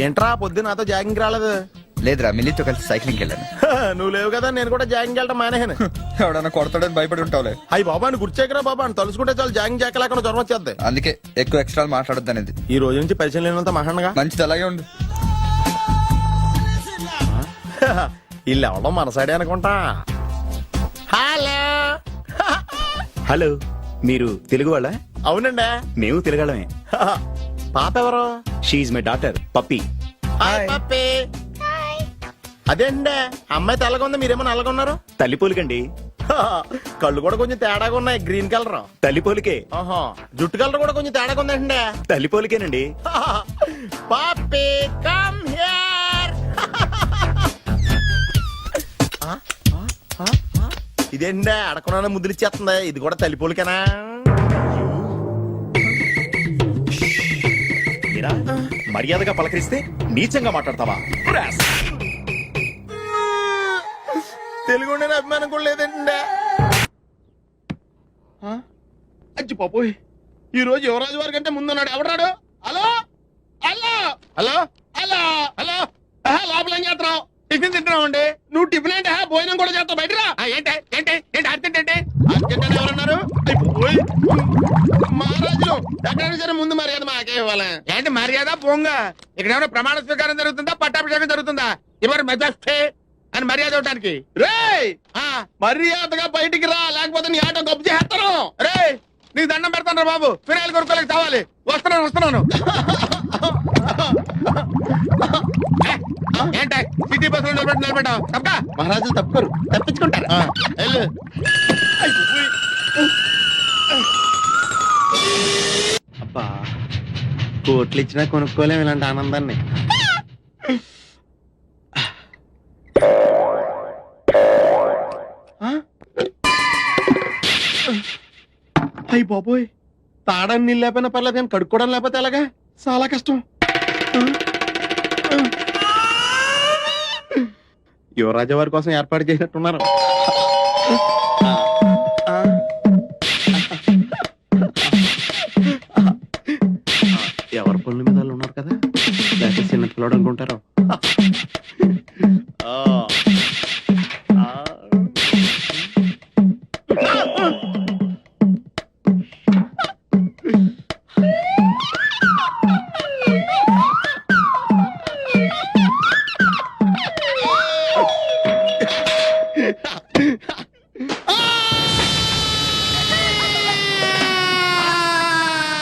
ఏంట్రా పొద్దున నాతో జాగింగ్ రాలేదు? లేదురా, మిల్లీతో కలిసి సైక్లింగ్ వెళ్ళాను. నువ్వు లేవు కదా, నేను కూడా జాగింగ్ వెళ్ళటం మానేహాను. ఎవడన్నా కొడతాడని భయపడి ఉంటావులే. అయ్యి బాబా అని గుర్చేకరా బాబా అని తలుసుకుంటే చాలు జాగింగ్ చేయలేకుండా జ్వరం వచ్చేద్ది. అందుకే ఎక్కువ ఎక్స్ట్రా మాట్లాడద్దు అనేది. ఈ రోజు నుంచి పరిచయం లేనంత మహాన్గా మంచిది, అలాగే ఉండు. వీళ్ళు ఎవడో మన సైడే అనుకుంటా. హలో హలో, మీరు తెలుగు వాళ్ళ? అవునండి, మేము తెలుగాళ్ళమే. పాప ఎవరు? She my daughter Pappi. Hi Pappi. అదేండి అమ్మాయి తెల్లగా ఉంది, మీరేమో నల్లగా ఉన్నారు. తల్లిపోలికండి. కళ్ళు కూడా కొంచెం తేడాగా ఉన్నాయి, గ్రీన్ కలర్. తల్లిపోలికే. ఆహా, జుట్టు కలర్ కూడా కొంచెం తేడాగా ఉందండి. తల్లిపోలికేనండి. పప్పి కమ్ హియర్. ఇదేండి అడగకుండా ముద్దులు ఇచ్చేస్తుంది, ఇది కూడా తల్లిపోలికేనా? మీరా మర్యాదగా పలకరిస్తే నీచంగా మాట్లాడతావా? తెలుగు అభిమానం కూడా లేదండి. అచ్చి పాపోయ్, ఈ రోజు యువరాజు వారి కంటే ముందున్నాడు. ఎవడాడు? Hello hello hello hello hello, లోపల ఏం చేస్తున్నావు? టిఫిన్ తింటున్నావు అండి. నువ్వు టిఫిన్ అంటే భోజనం కూడా చేస్తావు, బయటరా. ఏంటి ఏంటి ఏంటి అర్జెంట్ ఏంటి? అర్జెంట్ అంటే ఎవరన్నారు? మహారాజులు ఎక్కడైనా సరే ముందు మర్యాద మాకే ఇవ్వాలి. ఏంటి మర్యాద? పోంగ ఇక్కడ ఏమైనా ప్రమాణ స్వీకారం జరుగుతుందా, పట్టాభిషేకం జరుగుతుందా? ఎవరు మెజాస్టే అని మర్యాద ఇవ్వడానికి? రే మర్యాదగా బయటికి రా, లేకపోతే నీ ఆటో గబ్బు చేస్తాను. రే నీకు దండం పెడతాను రా బాబు, ఫినాయిల్ కొనుక్కోలేక కావాలి. వస్తున్నాను. ఏంట సిటీ బస్ లో నిలబెట్టావు? తప్ప మహారాజులు తప్పుకోరు, తప్పించుకుంటారు. అబ్బా, కోట్లు ఇచ్చినా కొనుక్కోలేము ఇలాంటి ఆనందాన్ని. అయ్యి బాబోయ్, తాడని నీళ్ళు లేకపోయినా పర్లేదు కానీ కడుక్కోవడం లేకపోతే ఎలాగా? చాలా కష్టం. యువరాజు వారి కోసం ఏర్పాటు చేసినట్టున్నారు. ఎవరి పనుల మీద వాళ్ళు ఉన్నారు కదా, లేకపోతే చిన్న పిల్లడు అనుకుంటారు.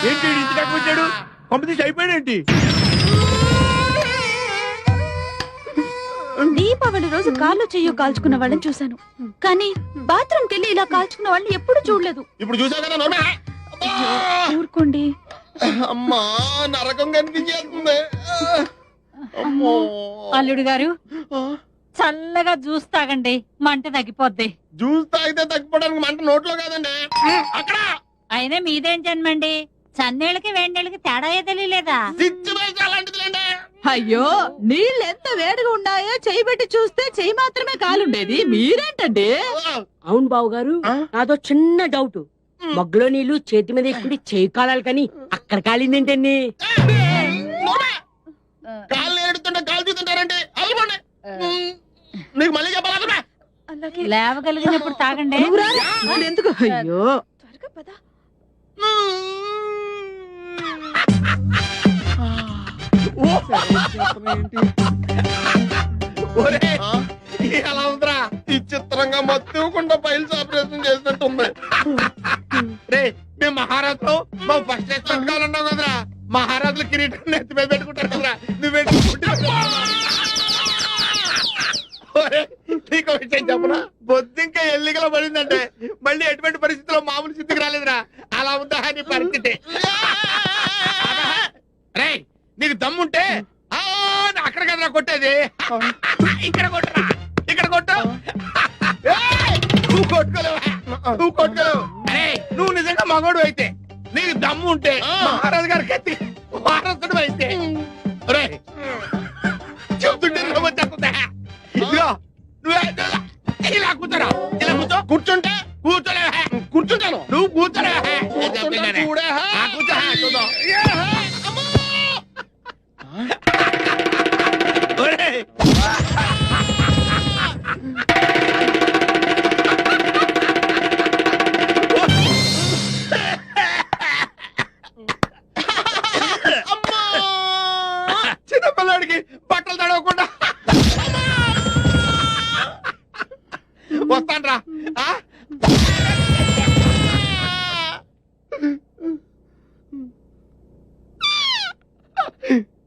ఏంటి ఇంటి దాకా వచ్చాడు? పంపితే అయిపోయాడేంటి? దీపావళి రోజు కాళ్ళు చెయ్యో కాల్చుకున్న వాళ్ళని చూశాను, కానీ బాత్రూమ్ కెళ్ళి ఇలా కాల్చుకున్న వాళ్ళని ఎప్పుడు చూడలేదు. ఇప్పుడు చూసావు కదా నోర్మే. ఊరుకోండి. అమ్మా, నరకం కనిపించేస్తుంది. అల్లుడు గారు చల్లగా జ్యూస్ తాగండి, మంట తగ్గిపోద్ది. జ్యూస్ తాగితే తగ్గిపోవడానికి మంట నోట్లో కాదండి, అక్కడ. అయినా మీదేం జన్మండి, చన్నేళ్ళకి వేడినీళ్ళకి తేడా తెలియలేదా? అలాంటిదిలేండి. అయ్యో, నీళ్ళు ఎంత వేడిగా ఉన్నాయో చెయ్యి పెట్టి చూస్తే చెయ్యి మాత్రమే కాలుండేది, మీరేంటండి? అవును బావు గారు, నాదో చిన్న డౌట్. మగ్గులో నీళ్లు చేతి మీద ఎక్కుడి చేయి కాలాలి కానీ అక్కడ కాలిందేంటండి? కాళ్ళు ఏడుతుంటే కాలు చూస్తుంటారండి. అవ్వండి, నీకు మళ్ళీ చెప్పాలా? లేవగలిగినప్పుడు తాగండి. ఎందుకు? అయ్యో, త్వరగా పద. ఎలా ఉందిరా? ఈ చిత్రంగా మత్తుకుండా ఫైల్స్ ఆపరేషన్ చేసినట్టుంది. రే మేము మహారాజులు, మా ఫస్ట్ ఎక్స్పెక్ట్ కావాలన్నావు కదరా. మహారాజులు కిరీటం నెత్తి మీద పెట్టుకుంటారు కదరా, నువ్వు నీకు విషయం చెప్పనా? బొద్దింక ఎల్లికలో పడిందంటే మళ్ళీ ఎటువంటి పరిస్థితిలో మామూలు స్థితికి రాలేదురా. అలా ఉందా నీ పరిస్థితి? రే నీకు దమ్ముంటే అక్కడ కదరా కొట్టేది, ఇక్కడ కొట్టరా, ఇక్కడ కొట్టు. నువ్వు కొట్టుకోలేవు. అరే నువ్వు నిజంగా మగోడు అయితే, నీకు దమ్ము ఉంటే మహారాజు గారికి ఎత్తి వారసుడు అయితే చెప్తుంటే వచ్చేస్తుందా? ఇదిగో నువ్వే ఇలా కూర్చోరా, ఇలా కూర్చుంటే కూర్చుంటాను. నువ్వు కూర్చోరా, కూర్చో.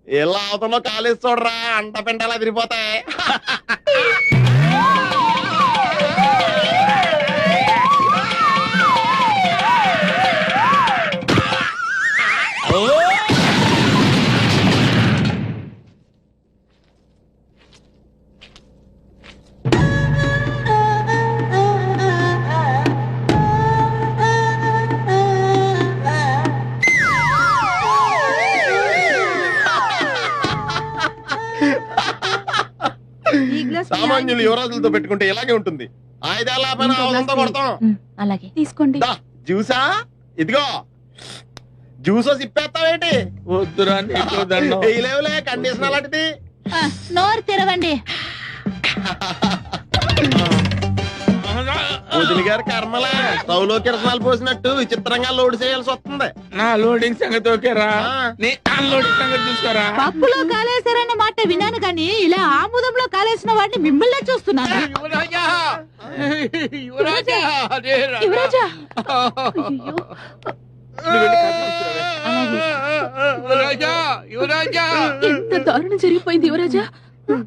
ఇలా అవతలో కాలేజ్ చూడరా అంట పెంటలా తిరిగిపోతాయి. ఈ గ్లాస్ సామాన్యులు యువరాజులతో పెట్టుకుంటే ఇలాగే ఉంటుంది. ఆయుధాల పైన ఆయుధంతో కొడతాం. అలాగే తీసుకోండి. దా, జ్యూసా ఇదిగో. జ్యూసో సిప్పేస్తావేంటి? వద్దురా నీకు దండం. లేవులే కండిషన్ అలాంటిది. నోరు తెరవండి. వదిలి గారి కర్మలే స్టవ్లో కిరసనాలు పోసినట్టు విచిత్రంగా లోడ్ చేయాల్సి వస్తుంది. నా లోడింగ్ సంగతి ఓకేరా, ఆ. నీ అన్లోడింగ్ సంగతి చూసుకోరా. పప్పులో కాలేశారన్న మాట విన్నాను కానీ ఇలా ఆముదంలో కాలేసిన వాడిని మిమ్మల్నే చూస్తున్నాను. యువరాజా, యువరాజా, అదే రాజా. యువరాజా. నువ్వు వెళ్ళి కాఫీ తీసుకురావే. యువరాజా, యువరాజా, ఎంత దారుణం జరిగిపోయింది యువరాజా.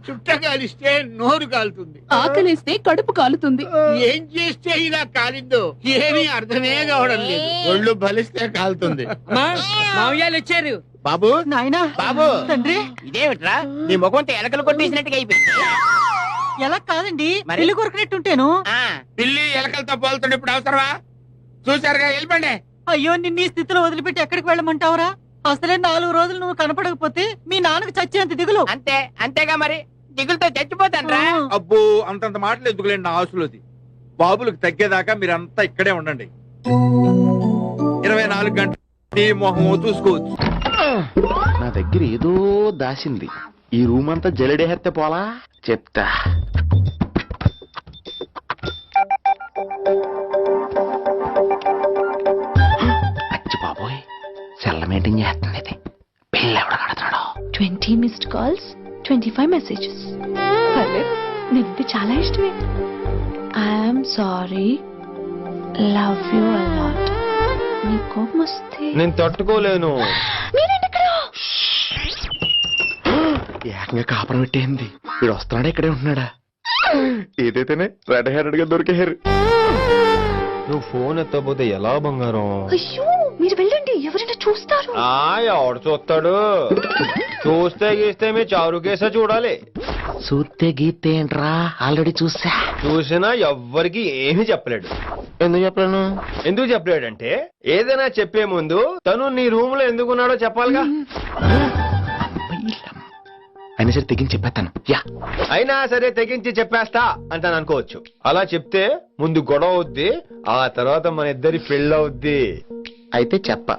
చుట్ట కాలిస్తే నోరు కాలుతుంది, ఆకలేస్తే కడుపు కాలుతుంది. ఏం చేస్తే ఇలా కాలిందో ఏమీ అర్థమే కావడం లేదు. ఒళ్ళు బలిస్తే కాలుతుంది. మామయ్యాలు వచ్చారు. బాబు నాయనా బాబు తండ్రి ఇదేమిట్రా నీ ముఖంతో ఎలకలు కొట్టేసినట్టుగా అయిపోయింది. ఎలా కాదండి మరి? ఇల్లు కొరికినట్టుంటేను. ఆ, పిల్లి ఎలకలతో పోలుతుండే ఇప్పుడు అవసరమా? చూసారుగా, వెళ్ళిపోండి. అయ్యో నిన్ను ఈ స్థితిలో వదిలిపెట్టి ఎక్కడికి వెళ్ళమంటావురా? అసలే 4 రోజులు నువ్వు కనపడకపోతే మీ నాన్నకు చచ్చేంత దిగులు. అంతే అంతేగా మరి, దిగులతో చచ్చిపోతాన్రా. అబ్బో, అంతంత మాటలు ఎందుకులేండి నా ఆశలోది. బాబులకు తగ్గేదాకా మీరంతా ఇక్కడే ఉండండి. 24 గంటలు నీ మొహం చూసుకోవచ్చు. నా దగ్గర ఏదో దాసింది. ఈ రూమ్ అంతా జలడేహెత్తే పోలా చెప్తా. అచ్చి బాబోయ్, సెల్ల మెయింటైన్ చేస్తుంది ఇది. పిల్ల ఎవడ కడతాడో. 20 మిస్డ్ కాల్స్, 25 మెసేజెస్. పర్లేదు, నీకు చాలా ఇష్టమే. I'm sorry, love you a lot. నీ కోపం వస్తే నేను తట్టుకోలేను. మీరేంటి ఇక్కడ? ఏకంగా కాపురం పెట్టేంది. వీడు వస్తున్నాడా ఇక్కడే ఉంటున్నాడా? ఏదైతేనే రెడ్ హెయిర్ గా దొరికేహారు. నువ్వు ఫోన్ ఎత్తపోతే ఎలా బంగారం? అయ్యో, మీరు వెళ్ళండి, ఎవరైనా చూస్తారు. ఎవడు చూస్తాడు? చూస్తే గీస్తే మీ చారు కేసా చూడాలి. చూస్తే గీస్తే ఏంట్రా, ఆల్రెడీ చూసా. చూసినా ఎవ్వరికి ఏమీ చెప్పలేడు. ఎందుకు చెప్పలేను? ఎందుకు చెప్పలేడంటే ఏదైనా చెప్పే ముందు తను నీ రూమ్ లో ఎందుకున్నాడో చెప్పాలిగా. అయినా సరే తెగించి చెప్పేస్తాను. అయినా సరే తెగించి చెప్పేస్తా అంటాను అనుకోవచ్చు. అలా చెప్తే ముందు గొడవ అవుద్ది, ఆ తర్వాత మన ఇద్దరి పెళ్ళవుద్ది. అయితే చెప్ప.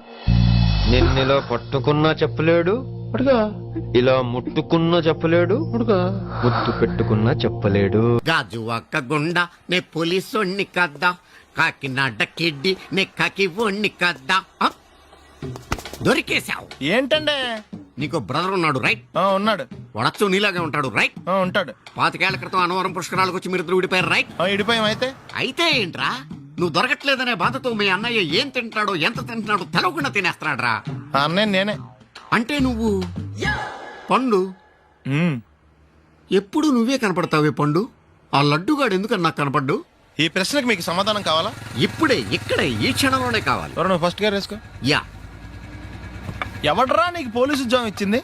నిన్నెలా పట్టుకున్నా చెప్పలేడు, ఇలా ముట్టుకున్నా చెప్పలేడు, ముద్దు పెట్టుకున్నా చెప్పలేడు. గాజు ఒక్క గుండ నే పోలీసోణ్ణి కద్దా, కాకినాడ కిడ్డి నే కాకి ఓణ్ణి కద్దా. దొరికేశావు. ఏంటండి? నీకు బ్రదర్ ఉన్నాడు రైట్? ఉన్నాడు. వడచ్చు నీలాగే ఉంటాడు రైట్? ఉంటాడు. 25 ఏళ్ల క్రితం అన్నవరం పుష్కరాలకు వచ్చి మీరు విడిపోయారు రైట్? ఇడిపోయాం. అయితే అయితే ఏంట్రా, నువ్వు దొరకట్లేదనే బాధతో మీ అన్నయ్య ఏం తింటాడో ఎంత తింటున్నాడో తెలవకుండా తినేస్తున్నాడ్రా. అన్నయ్య నేనే. అంటే నువ్వు పండు ఎప్పుడు నువ్వే కనపడతావే పండు. ఆ లడ్డుగాడు ఎందుకని నాకు కనపడ్డు? ఈ ప్రశ్నకు మీకు సమాధానం కావాలా? ఇప్పుడే ఇక్కడే ఈ క్షణంలోనే కావాలి. నువ్వు ఫస్ట్ గా వేసుకో. యా. ఎవడరా నీకు పోలీసు ఉద్యోగం ఇచ్చింది?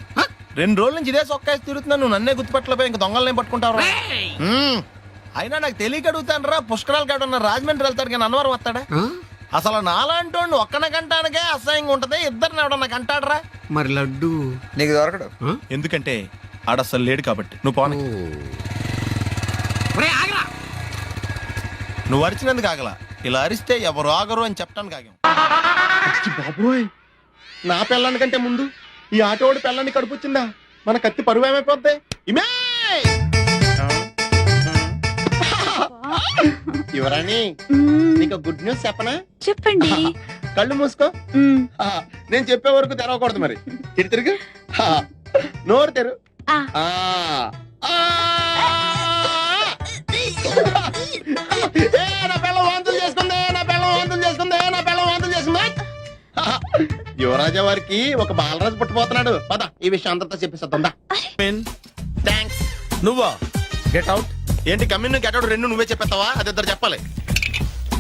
2 రోజుల నుంచి ఇదే సొక్కాసి తిరుగుతున్నా, నువ్వు నన్నే గుర్తుపట్టలేపోయి ఇంక దొంగలనే పట్టుకుంటావు. అయినా నాకు తెలియక అడుగుతాను రా, పుష్కరాలు కాడున్న రాజమండ్రి వెళ్తాడు కానీ అన్నవరం వస్తాడా? అసలు నాలాంటి ఒక్కన కంటానికే అసహ్యంగా ఉంటది, ఇద్దరిని ఎవడన్నా కంటాడరా? మరి లడ్డు నీకు దొరకడు. ఎందుకంటే ఆడసలు లేడు కాబట్టి. నువ్వు పోనీ. నువ్వు అరిచినందుకు ఆగలా, ఇలా అరిస్తే ఎవరు ఆగరు అని చెప్పడానికి ఆగాం. బాబోయ్, నా పిల్లని కంటే ముందు ఈ ఆటోడి పిల్లని కడుపుచ్చిందా? మన కత్తి పరువు ఏమైపోద్ది? ఇమే యువరాణి, నీకు గుడ్ న్యూస్ చెప్పనా? చెప్పండి. కళ్ళు మూసుకో. నేను చెప్పే వరకు తెరవకూడదు. మరి తిరిగి తిరిగి నోరు తెరు. నా పిల్ల వాంతులు చేసుకుందే, నా పిల్ల వాంతులు చేసుకుందే, నా పిల్ల వాంతులు చేసుకుందే. యువరాజా వారికి ఒక బాలరాజు పుట్టబోతున్నాడు. పద ఈ విషయం అందరితో చెప్పేస్తుందా. థ్యాంక్స్. నువ్వా? Get out. ఏంటి కమ్యూన్ గెటౌట్ రెండు నువ్వే చెప్పేస్తావా? అది ఇద్దరు చెప్పాలి.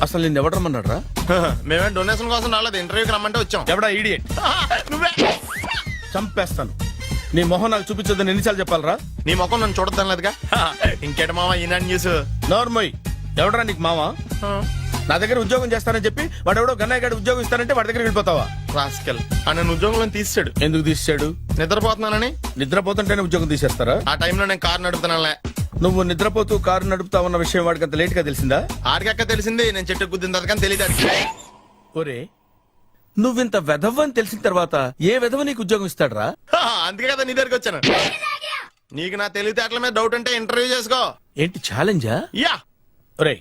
అసలు నిన్ను ఎవడు రమ్మన్నాడు రా? మేమే డొనేషన్ కోసం రాలేదు, ఇంటర్వ్యూకి రమ్మంటే వచ్చాం. ఎవడా ఈడియట్? నువ్వే. చంపేస్తాను. నీ మొహం నాకు చూపించొద్దని ఎన్నిసార్లు చెప్పాలరా? నీ ముఖం నన్ను చూడద్దాం లేదుగా. ఇంకేట మామ ఈనాడు న్యూస్. నోర్మోయ్, ఎవడరా నీకు మావా? నా దగ్గర ఉద్యోగం చేస్తానని చెప్పి వాడు ఎవడో గన్నయ్య గారి ఉద్యోగం ఇస్తానంటే వాడి దగ్గర వెళ్ళిపోతావా? రాస్కెల్. ఆ నన్ను ఉద్యోగంలో తీసాడు. ఎందుకు తీసాడు? నిద్రపోతున్నానని. నిద్రపోతుంటేనే ఉద్యోగం తీసేస్తారా? ఆ టైంలో నేను కారు నడుపుతున్నానులే. నువ్వు నిద్రపోతూ కారు నడుపుతా ఉన్న విషయం వాడికి అంత లేట్ గా తెలిసిందా? ఆడికక్క తెలిసింది, నేను చెట్టు గుద్దిన తర్వాత కానీ తెలియదు. ఒరే, నువ్వింత వెధవ్ అని తెలిసిన తర్వాత ఏ వెధవ నీకు ఉద్యోగం ఇస్తాడరా? అందుకే కదా నీ దగ్గరికి వచ్చాను. నీకు నా తెలివితేటల మీద డౌట్ అంటే ఇంటర్వ్యూ చేసుకో. ఏంటి ఛాలెంజా? యా. ఒరే,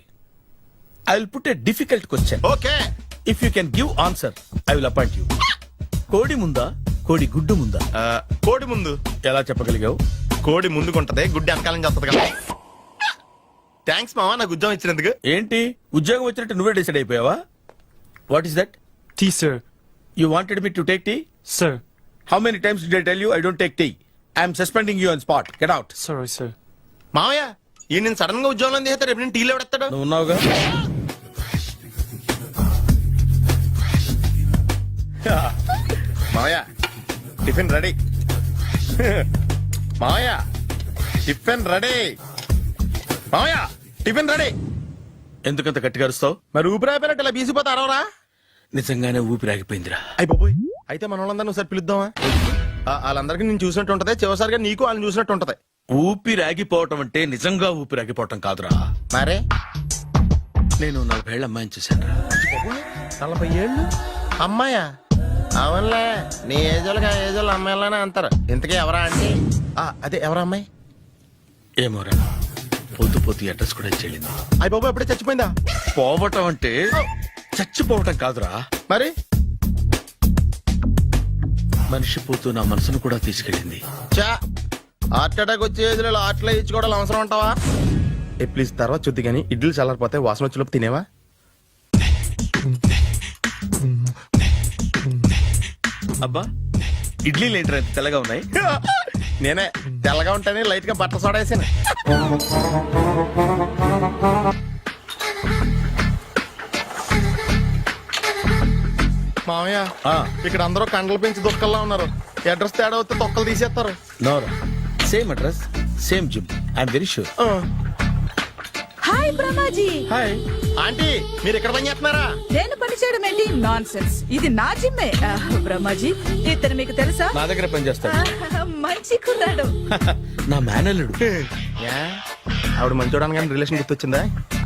I will put a difficult question. Okay. If you can give answer I will appoint you. కోడి ముందా, కోడి గుడ్డు ముందా? కోడి ముందు. ఎలా చెప్పగలిగావు? కోడి ముందుకుంటది, గుడ్డి వెనకాలం చేస్తుంది కదా. థ్యాంక్స్ మావా నాకు ఉద్యోగం ఇచ్చినందుకు. ఏంటి ఉద్యోగం వచ్చినట్టు నువ్వే డిసైడ్ అయిపోయావా? What is that? Tea sir. You wanted me to take tea? Sir. How many times did I tell you I don't take tea? I am suspending you on spot. Get out. Sorry, sir. మావయ్య ఈ నేను sudden గా ఉద్యోగంలో తీస్తాడు. రేపు నేను టీలో పెడతాడు. నువ్వు ఉన్నావుగా. మావయ్య టిఫిన్ రెడీ. మావయ్య టిఫిన్ రెడీ. మావయ్య టిఫిన్ రెడీ. ఎందుకంత గట్టిగా అరుస్తావు? మరి ఊపిరాయిపోయినట్టు ఇలా బీసిపోతే అరవరా? నిజంగానే ఊపిరాగిపోయిందిరా. అయ్యి బాబోయ్. అయితే మన వాళ్ళందరినీ ఒకసారి పిలుద్దామా? వాళ్ళందరికీ నేను చూసినట్టు ఉంటది, చివరిసారిగా నీకు వాళ్ళని చూసినట్టు ఉంటది. ఊపిరాగిపోవటం అంటే నిజంగా ఊపిరాగిపోవటం కాదురా. మరే నేను 40 ఏళ్ల అమ్మాయిని చూశాను. 40 ఏళ్ళు అమ్మాయా? అవునులే, నీ ఏజోళ్ళకి ఆ ఏజోళ్ళు అమ్మాయిలానే అంటారు. ఇంతకీ ఎవరా అంటే? అదే ఎవరా అమ్మాయి? ఏమోరా, పొద్దు పొద్దు అడ్రస్ కూడా చెల్లింది. అయ్యి బాబు ఎప్పుడే చచ్చిపోయిందా? పోవటం అంటే చచ్చిపోవటం కాదురా, మరి మనిషి పోతూ నా మనసును కూడా తీసుకెళ్ళింది. చా హార్ట్ అటాక్ వచ్చే ఏజ్లో హార్ట్లో ఇచ్చుకోవడం అవసరం ఉంటావా? ప్లీజ్ తర్వాత చూద్ది కానీ ఇడ్లీ చల్లారిపోతే వాసన వచ్చేలోపు తినేవా? అబ్బా, ఇడ్లీలు ఏంట్రా ఇంత తెల్లగా ఉన్నాయి? నేనే తెల్లగా ఉంటానే లైట్ గా బట్టలు సోడేసాను. మామయ్య ఇక్కడ అందరూ కండలు పెంచి దుక్కల్లా ఉన్నారు. అడ్రస్ తేడా వస్తే తొక్కలు తీసేస్తారు. నోరా, same address same gym. I'm very sure. Hi Brahmaji. Hi aunty, మీరు ఇక్కడ పని చేస్తున్నారా? నేను పని చేయడం ఏంటి? Nonsense. ఇది నా జిమ్మే. బ్రహ్మాజీ, ఇతను మీకు తెలుసా? నా దగ్గర పని చేస్తాడు. మంచి కుర్రాడు. నా మేనల్లుడు. ఆవిడ మంచి చూడడానికి రిలేషన్ గుర్తొచ్చిందా?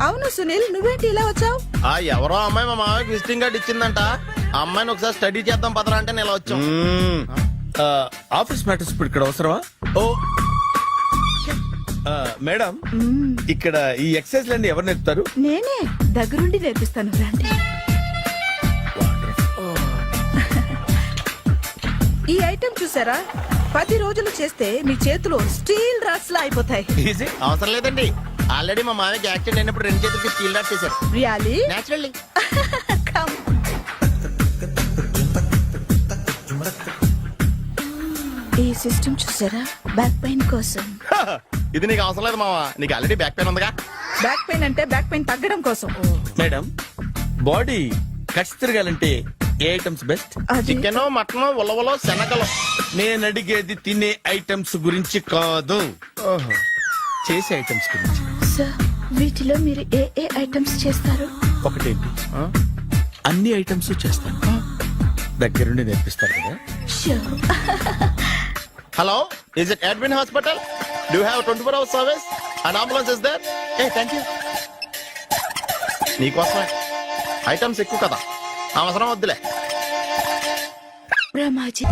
అవును సునీల్, నువ్వేంటి ఇలా వచ్చావు? ఎవరో అమ్మాయి మా మామయ్యకి విజిటింగ్ కార్డు ఇచ్చిందంట. ఆ అమ్మాయిని ఒకసారి స్టడీ చేద్దాం పదరా అంటే నేను ఇలా వచ్చాం. ఆఫీస్ మ్యాటర్స్ ఇప్పుడు ఇక్కడ అవసరమా? ఓ మేడం, ఇక్కడ ఈ ఎక్సర్సైజ్ లన్నీ ఎవరు నేర్పుతారు? నేనే దగ్గరుండి నేర్పిస్తాను, రండి. ఈ ఐటెం చూసారా? 10 రోజులు చేస్తే మీ చేతులు స్టీల్ రాట్స్ లా అయిపోతాయి. ఈజీ. అవసరం లేదండి, ఆల్రెడీ మా మామయ్యకి యాక్సిడెంట్ అయినప్పుడు 2 చేతులకి స్టీల్ డాట్ చేశారు. రియల్లీ? నేచురల్లీ. Come. ఈ సిస్టమ్ చూసారా? బ్యాక్ పెయిన్ కోసం. ఇది నీకు అవసరం లేదు మావా, నీకు ఆల్రెడీ బ్యాక్ పెయిన్ ఉందిగా. బ్యాక్ పెయిన్ అంటే బ్యాక్ పెయిన్ తగ్గడం కోసం. మేడం, బాడీ కట్స్ తిరగాలంటే ఏ ఐటమ్స్ బెస్ట్? చికెన్, మటన్, ఉలవలో, శనగలు. నేను అడిగేది తినే ఐటమ్స్ గురించి కాదు, చేసే ఐటమ్స్ గురించి. సార్, వీటిలో మీరు ఏ ఏ ఐటమ్స్ చేస్తారు? ఒకటేంటి, అన్ని ఐటమ్స్ చేస్తాను. దగ్గరుండి నేర్పిస్తారు కదా. Hello, is it admin hospital? Do you have 24 hours service and ambulance is there? Thank you. నీకోసమే. ఐటమ్స్ ఎక్కువ కదా, అవసరం వద్దులే. బ్రహ్మాజీ,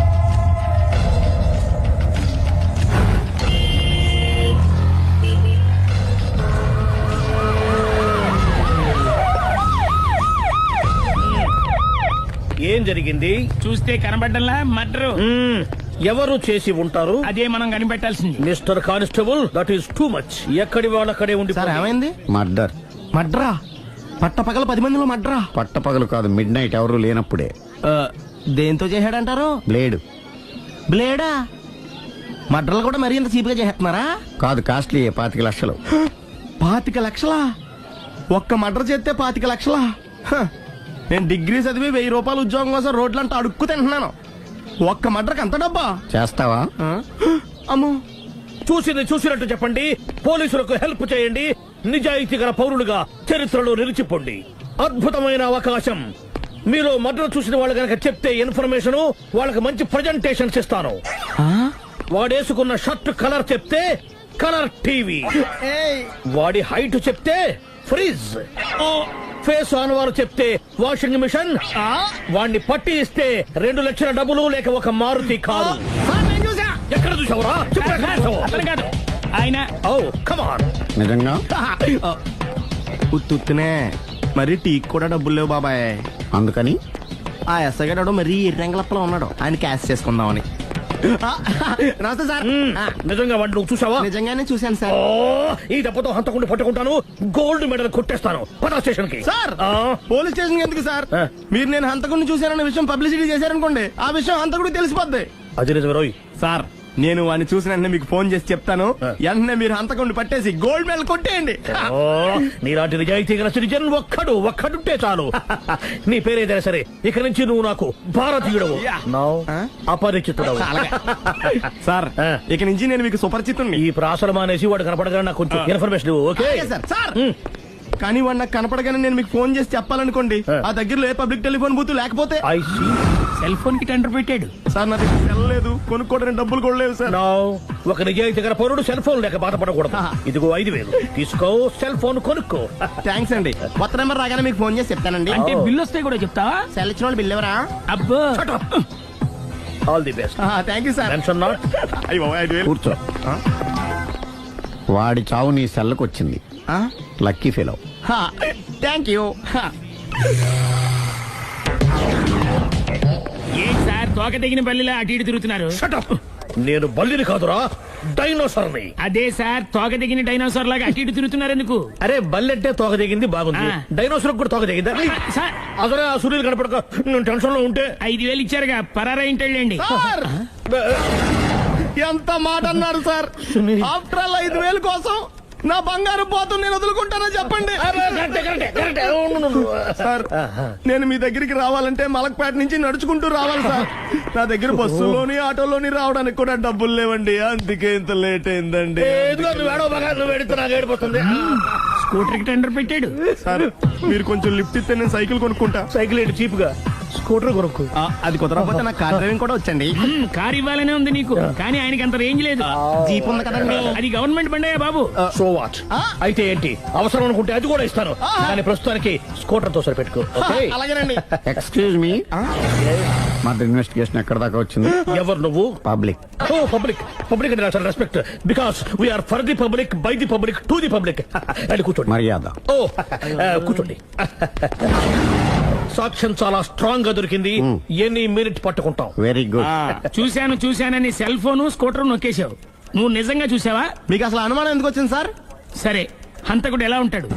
ఏం జరిగింది? చూస్తే కనబడ్డంలా మర్డర్. ఎవరు చేసి ఉంటారు? అదే మనం కనిపెట్టాల్సింది. Mister constable, that is too much. ఎక్కడి వాళ్ళక్కడే ఉండి. ఏమైంది? మర్డర్. మడ్రా? పట్టపగల 10 మందిలో మడ్రా? పట్టపగలు కాదు, మిడ్ నైట్ ఎవరు లేనప్పుడే. దేంతో చేశాడంటారు? బ్లేడ్. బ్లేడా? మడ్రలు కూడా మరీ ఇంత చీప్ గా చేస్తున్నారా? కాదు, కాస్ట్లీ 25 లక్షలు. 25 లక్షలా? ఒక్క మడ్ర చేస్తే 25 లక్షలా? హ, నేను డిగ్రీ చదివి 1000 రూపాయలు ఉద్యోగం కోసం రోడ్లంతా అడుక్కు తింటున్నాను. ఒక్క మడ్రకి అంత డబ్బా? చేస్తావా? అమ్మో. చూసినట్టు చెప్పండి, పోలీసులకు హెల్ప్ చేయండి, నిజాయితీ గల పౌరులుగా చరిత్రలో నిలిచిపోండి. అద్భుతమైన అవకాశం. మీరు మర్డర్ చూసిన వాళ్ళు కనుక చెప్తే ఇన్ఫర్మేషన్, వాళ్ళకి మంచి ప్రజెంటేషన్స్ ఇస్తాను. వాడేసుకున్న షర్ట్ కలర్ చెప్తే కలర్ టీవీ, వాడి హైట్ చెప్తే ఫ్రిజ్, ఫేస్ ఆన్ వారు చెప్తే వాషింగ్ మిషన్, వాడిని పట్టి ఇస్తే 2 లక్షల డబ్బులు లేక ఒక మారుతి కారు. ఎక్కడ చూసావురా? కాదు ఆయన. ఓ కమాన్. నిజంగా? ఉత్తునే మరి టీకి కూడా డబ్బులు లేవు బాబాయ్. అందుకని ఆ ఎస్ఐ గారు మరీ ఎర్రంగలప్పలో ఉన్నాడు, ఆయన క్యాష్ చేసుకుందామని. నమస్తే సార్. నిజంగా వాడు నువ్వు చూసావా? నిజంగానే చూశాను సార్. ఈ దెబ్బతో హంతకుండా పట్టుకుంటాను, గోల్డ్ మెడల్ కొట్టేస్తాను. పదా స్టేషన్ కి. సార్ పోలీస్ స్టేషన్ ఎందుకు సార్? మీరు నేను హంతకుడిని చూశానన్న విషయం పబ్లిసిటీ చేశారనుకోండి, ఆ విషయం హంతకుడికి తెలిసిపోద్ది. అది నిజమే రోయ్. సార్ నేను వాడిని చూసిన వెంటనే మీకు ఫోన్ చేసి చెప్తాను, వెంటనే మీరు హంతకుడిని పట్టేసి గోల్డ్ మెడల్ కొట్టేయండి. నీలాంటి నిజాయితీ గల సిటిజన్ ఒక్కడుంటే చాలు. నీ పేరేదైనా సరే, ఇక నుంచి నువ్వు నాకు భారతీయుడవు, అపరిచితుడవు. సార్ ఇక నుంచి నేను మీకు సుపరిచితుడిని. ఈ ప్రాసలు మానేసి వాడు కనపడగానే నాకు కొంచెం ఇన్ఫర్మేషన్. Okay sir. కానీ వాడు నాకు కనపడగానే నేను మీకు ఫోన్ చేసి చెప్పాలనుకోండి, ఆ దగ్గరలో ఏ పబ్లిక్ టెలిఫోన్ బూత్ లేకపోతే. సెల్ ఫోన్ కి టెండర్ పెట్టాడు సార్. నా దగ్గర సెల్ లేదు, కొనుక్కోవడానికి డబ్బులు కూడా లేవు సార్. ఒక నిజాయితీ గల పౌరుడు సెల్ ఫోన్ లేక బాధపడకూడదు. ఇదిగో 5000 తీసుకో, సెల్ ఫోన్ కొనుక్కో. థ్యాంక్స్ అండి. కొత్త నెంబర్ రాగానే మీకు ఫోన్ చేసి చెప్తానండి. అంటే బిల్ వస్తే కూడా చెప్తావా? సెల్ ఇచ్చిన వాళ్ళు బిల్ ఎవరా? అబ్బో. All the best. Thank you sir. Tension not. కూర్చో. వాడి చావు నీ సెల్లకు వచ్చింది. Lucky fellow. Thank you. ఏం సార్ తోక తెగిన బల్లిలా అటు ఇటు తిరుగుతున్నారు? నేను బల్లిని కాదురా, డైనోసార్ని. అదే సార్ తోక తెగిన డైనోసార్ లాగా అటు ఇటు తిరుగుతున్నారు ఎందుకు? అరే బల్లెట్టే తోక దిగింది బాగుంది, డైనోసార్ కూడా తోక దిగిందా? సార్ అసలే ఆ సూర్యుడు కనపడక నేను టెన్షన్ లో ఉంటే 5000 ఇచ్చారుగా, పరారా ఇంటండి. ఎంత మాట అన్నారు సార్? ఆఫ్టర్ ఆల్ 5000 కోసం నా బంగారు పోతు నేను వదులుకుంటానని చెప్పండి సార్. నేను మీ దగ్గరికి రావాలంటే మలక్పేట నుంచి నడుచుకుంటూ రావాలి సార్. నా దగ్గర బస్సులోని ఆటోలోని రావడానికి కూడా డబ్బులు లేవండి, అందుకే ఇంత లేట్ అయిందండి. స్కూటర్ కి టెండర్ పెట్టాడు సార్. మీరు కొంచెం లిఫ్ట్ ఇస్తే నేను సైకిల్ కొనుక్కుంటా. సైకిల్ ఏంటి చీప్ గా? స్కూటర్ కొనుక్కు. అది కుదరకపోతే నాకు కార్ డ్రైవింగ్ కూడా వచ్చండి. కార్ ఇవ్వాలనే ఉంది నీకు, కానీ ఆయనకి అంత రేంజ్ లేదు. జీప్ ఉంది కదండి. అది గవర్నమెంట్ బండే బాబు. So what? అయితే ఏంటి, అవసరం అనుకుంటే అది కూడా ఇస్తాను, కానీ ప్రస్తుతానికి స్కూటర్ తో సరిపెట్టుకో. అలాగేనండి. ఎక్స్క్యూజ్ మీ, మా ఇన్వెస్టిగేషన్ ఎక్కడ దాకా వచ్చింది? ఎవరు నువ్వు? పబ్లిక్. ఓ పబ్లిక్. పబ్లిక్ అంటే చాలా respect, because we are for the public, by the public, to the public. అది కూర్చోండి. మర్యాద. ఓ కూర్చోండి. సాక్ష్యం చాలా స్ట్రాంగ్ గా దొరికింది, ఎన్ని మినిట్ పట్టుకుంటాం. Very good. చూశానని సెల్ ఫోన్ స్కూటర్ నొక్కేశావు. నువ్వు నిజంగా చూసావా? మీకు అసలు అనుమానం ఎందుకు వచ్చింది సార్? సరే, హంతకుడు ఎలా ఉంటాడు?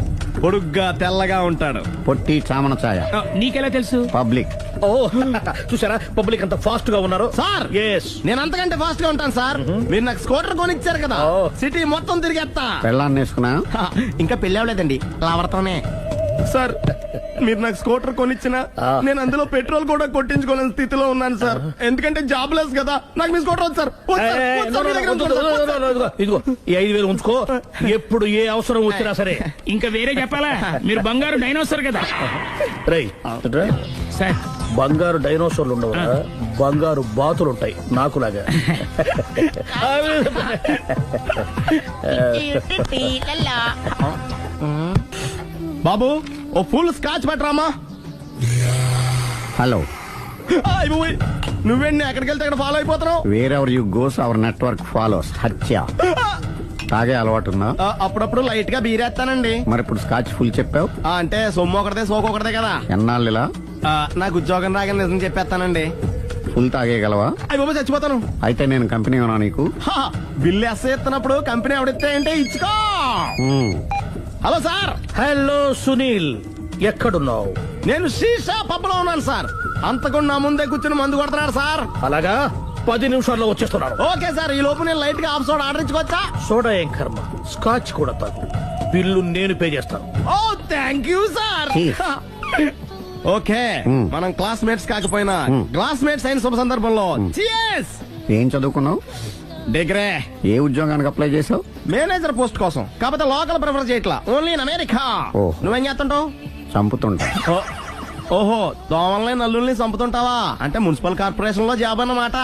పొడుగ్గా తెల్లగా ఉంటాడు. పొట్టి చామన ఛాయ. నీకెలా తెలుసు? పబ్లిక్. ఓ చూసారా పబ్లిక్ అంత ఫాస్ట్ గా ఉన్నారు సార్. నేను అంతకంటే ఫాస్ట్ గా ఉంటాను సార్. మీరు నాకు స్కూటర్ కొనిచ్చారు కదా, సిటీ మొత్తం తిరిగేస్తా. పెళ్ళాన్ని వేసుకున్నా? ఇంకా పెళ్లి అవ్వలేదండి, లావర్తోనే. సార్ మీరు నాకు స్కూటర్ కొనిచ్చిన నేను అందులో పెట్రోల్ కూడా కొట్టించుకోలేని స్థితిలో ఉన్నాను సార్. ఎందుకంటే జాబ్ లెస్ కదా, నాకు మీ స్కూటర్ వద్దు సార్. ఇదిగో ఈ 5000 ఉంచుకో, ఎప్పుడు ఏ అవసరం వచ్చినా సరే. ఇంకా వేరే చెప్పాలా? మీరు బంగారు డైనోసార్ కదా. రై సార్, బంగారు డైనోసార్లు ఉండవు, బంగారు బాతులు ఉంటాయి నాకులాగా. బాబు ఓ ఫుల్ స్కాచ్ పట్టరామా. హలో. నువ్వేండి ఎక్కడికి వెళ్తే అక్కడ ఫాలో అయిపోతున్నావు? Wherever you goes our network follows. హత్య. తాగే అలవాటు ఉందా? అప్పుడప్పుడు లైట్ గా బీరేస్తానండి. మరి ఇప్పుడు స్కాచ్ ఫుల్ చెప్పావు అంటే సొమ్ము ఒకటిదే సోకు ఒకటిదే కదా. ఎన్నాళ్ళిలా? నాకు ఉద్యోగం రాగానే నిజం చెప్పేస్తానండి. ఫుల్ తాగేయగలవా? అయ్యి బాబు చచ్చిపోతాను. అయితే నేను కంపెనీ ఉన్నా నీకు? బిల్లు ఎస్ఐ ఎత్తినప్పుడు కంపెనీ ఎవడితే అంటే ఇచ్చుకో. Hello sir. హలో సునీల్, ఎక్కడున్నావు? నేను శీషా పబ్లో ఉన్నాను సార్. అంతకుండా నా ముందే కూర్చుని మందు కొడుతున్నాడు సార్. అలాగా 10 నిమిషాల్లో వచ్చేస్తున్నాను. ఓకే సార్, ఈ లోపు నేను లైట్ గా హాఫ్ సోడా ఆర్డర్ ఇచ్చుకోవచ్చా? సోడా ఏం కర్మ, స్కాచ్ కూడా తాగు. బిల్లు నేను పే చేస్తాను. ఓ థ్యాంక్ యూ సార్. ఓకే, మనం క్లాస్మేట్స్ కాకపోయినా క్లాస్మేట్స్ అయిన శుభ సందర్భంలో cheers. ఏం చదువుకున్నావు? డిగ్రీ. ఏ ఉద్యోగానికి అప్లై చేసావు? మేనేజర్ పోస్ట్ కోసం, కాకపోతే లోకల్ ప్రిఫర్ చేయట్లా, ఓన్లీ ఇన్ అమెరికా. ఓహో. నువ్వేం చేస్తుంటావు? చంపుతుంటా. ఓహో, దోమల్ని నల్లుల్ని చంపుతుంటావా? అంటే మున్సిపల్ కార్పొరేషన్ లో జాబ్ అన్నమాట.